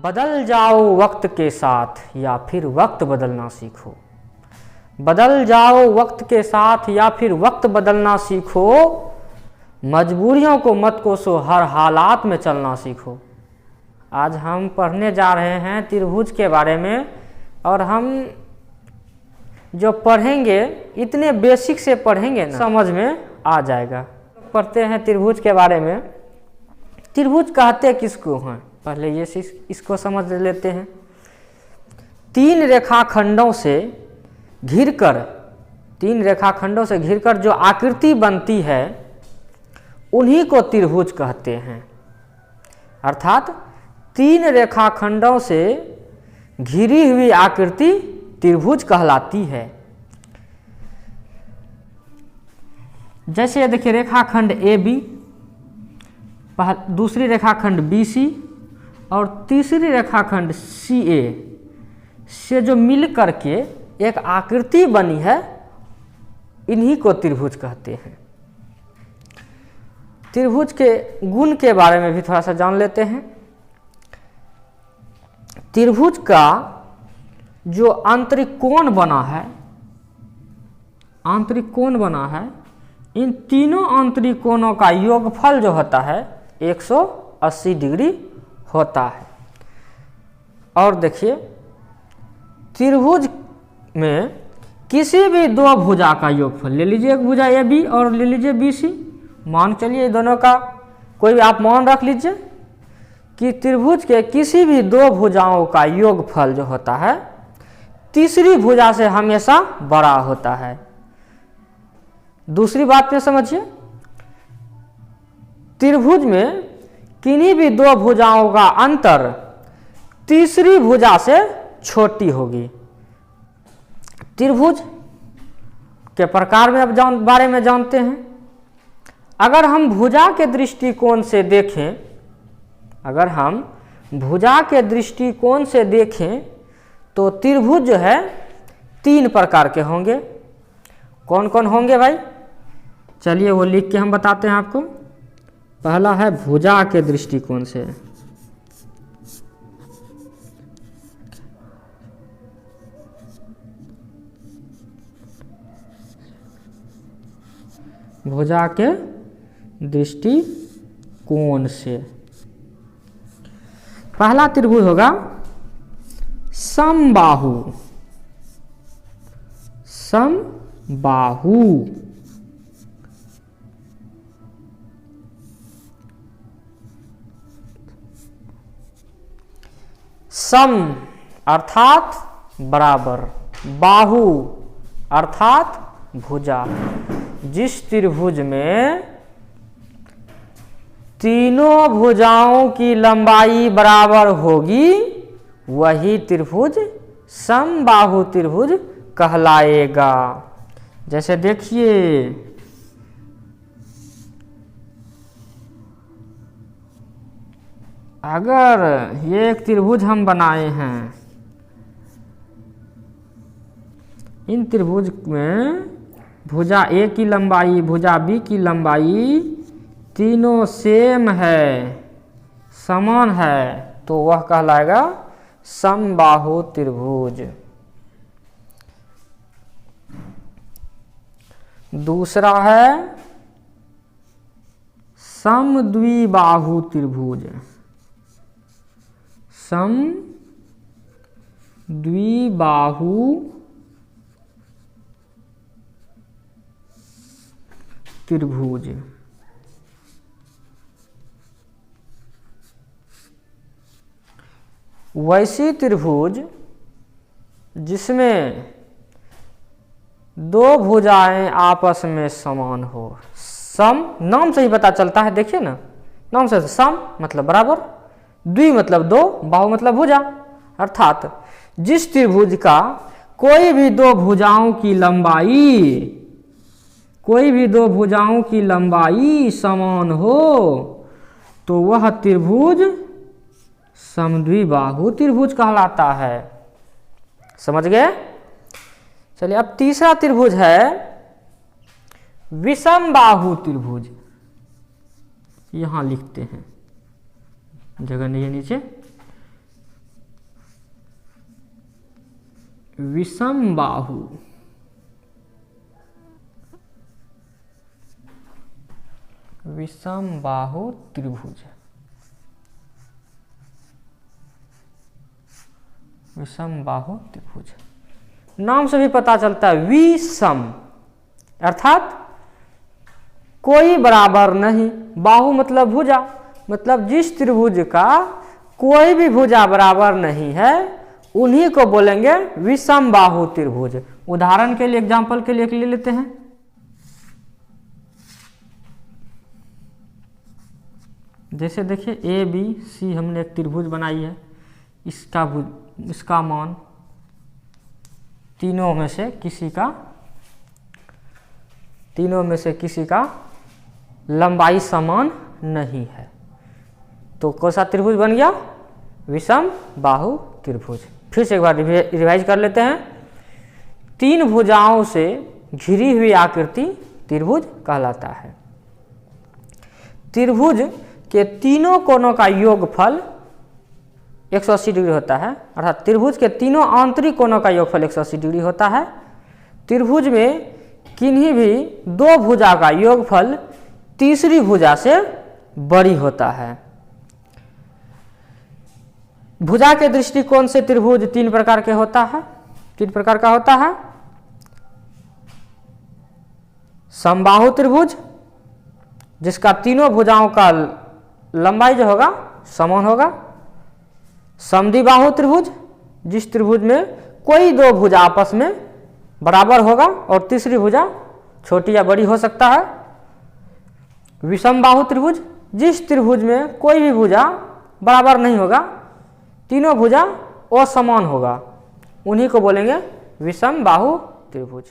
बदल जाओ वक्त के साथ या फिर वक्त बदलना सीखो। बदल जाओ वक्त के साथ या फिर वक्त बदलना सीखो। मजबूरियों को मत कोसो, हर हालात में चलना सीखो। आज हम पढ़ने जा रहे हैं त्रिभुज के बारे में, और हम जो पढ़ेंगे इतने बेसिक से पढ़ेंगे ना, समझ में आ जाएगा। पढ़ते हैं त्रिभुज के बारे में। त्रिभुज कहते किसको हैं, पहले ये इसको समझ लेते हैं। तीन रेखाखंडों से घिरकर जो आकृति बनती है उन्हीं को त्रिभुज कहते हैं। अर्थात तीन रेखाखंडों से घिरी हुई आकृति त्रिभुज कहलाती है। जैसे देखिए रेखाखंड ए बी, दूसरी रेखाखंड बी सी और तीसरी रेखाखंड सी ए से जो मिल करके एक आकृति बनी है, इन्हीं को त्रिभुज कहते हैं। त्रिभुज के गुण के बारे में भी थोड़ा सा जान लेते हैं। त्रिभुज का जो आंतरिक कोण बना है, इन तीनों आंतरिक कोणों का योगफल जो होता है 180 डिग्री होता है। और देखिए त्रिभुज में किसी भी दो भुजा का योगफल, ले लीजिए एक भुजा ए बी और ले लीजिए बी सी, मान चलिए दोनों का कोई भी आप मान रख लीजिए कि त्रिभुज के किसी भी दो भुजाओं का योगफल जो होता है तीसरी भुजा से हमेशा बड़ा होता है। दूसरी बात में समझिए, त्रिभुज में किन्हीं भी दो भुजाओं का अंतर तीसरी भुजा से छोटी होगी। त्रिभुज के प्रकार में अब बारे में जानते हैं। अगर हम भुजा के दृष्टिकोण से देखें, तो त्रिभुज जो है तीन प्रकार के होंगे। कौन कौन होंगे भाई, चलिए वो लिख के हम बताते हैं आपको। पहला है भुजा के दृष्टिकोण से। भुजा के दृष्टिकोण से पहला त्रिभुज होगा समबाहु। सम अर्थात बराबर, बाहु अर्थात भुजा। जिस त्रिभुज में तीनों भुजाओं की लंबाई बराबर होगी वही त्रिभुज समबाहु त्रिभुज कहलाएगा। जैसे देखिए अगर ये एक त्रिभुज हम बनाए हैं, इन त्रिभुज में भुजा ए की लंबाई, भुजा बी की लंबाई तीनों सेम है, समान है, तो वह कहलाएगा समबाहु त्रिभुज। दूसरा है समद्विबाहु त्रिभुज। समद्विबाहु त्रिभुज। वैसी त्रिभुज जिसमें दो भुजाएं आपस में समान हो। सम नाम से ही पता चलता है, देखिए ना, नाम से सम मतलब बराबर, द्वि मतलब दो, बाहु मतलब भुजा। अर्थात जिस त्रिभुज का कोई भी दो भुजाओं की लंबाई समान हो तो वह त्रिभुज समद्विबाहु त्रिभुज कहलाता है। समझ गए? चलिए अब तीसरा त्रिभुज है विषमबाहु त्रिभुज। यहां लिखते हैं, जगह नहीं है नीचे। विषम बाहु, विषम बाहु त्रिभुज, विषम बाहु त्रिभुज। नाम से भी पता चलता है विषम अर्थात कोई बराबर नहीं, बाहु मतलब भुजा, मतलब जिस त्रिभुज का कोई भी भुजा बराबर नहीं है उन्हीं को बोलेंगे विषम बाहु त्रिभुज। उदाहरण के लिए, एग्जांपल के लिए ले लेते हैं, जैसे देखिए ए बी सी हमने एक त्रिभुज बनाई है, इसका मान तीनों में से किसी का लंबाई समान नहीं है, तो कौन सा त्रिभुज बन गया? विषम बाहु त्रिभुज। फिर से एक बार रिवाइज कर लेते हैं। तीन भुजाओं से घिरी हुई आकृति त्रिभुज कहलाता है। त्रिभुज के तीनों कोनों का योगफल 180 डिग्री होता है, अर्थात त्रिभुज के तीनों आंतरिक कोनों का योगफल 180 डिग्री होता है। त्रिभुज में किन्हीं भी दो भुजा का योगफल तीसरी भुजा से बड़ी होता है। भुजा के दृष्टिकोण से त्रिभुज तीन प्रकार का होता है। समबाहु त्रिभुज, जिसका तीनों भुजाओं का लंबाई जो होगा समान होगा। समद्विबाहु त्रिभुज, जिस त्रिभुज में कोई दो भुजा आपस में बराबर होगा और तीसरी भुजा छोटी या बड़ी हो सकता है। विषम बाहु त्रिभुज, जिस त्रिभुज में कोई भी भुजा बराबर नहीं होगा, तीनों भुजा असमान होगा, उन्हीं को बोलेंगे विषम बाहु त्रिभुज।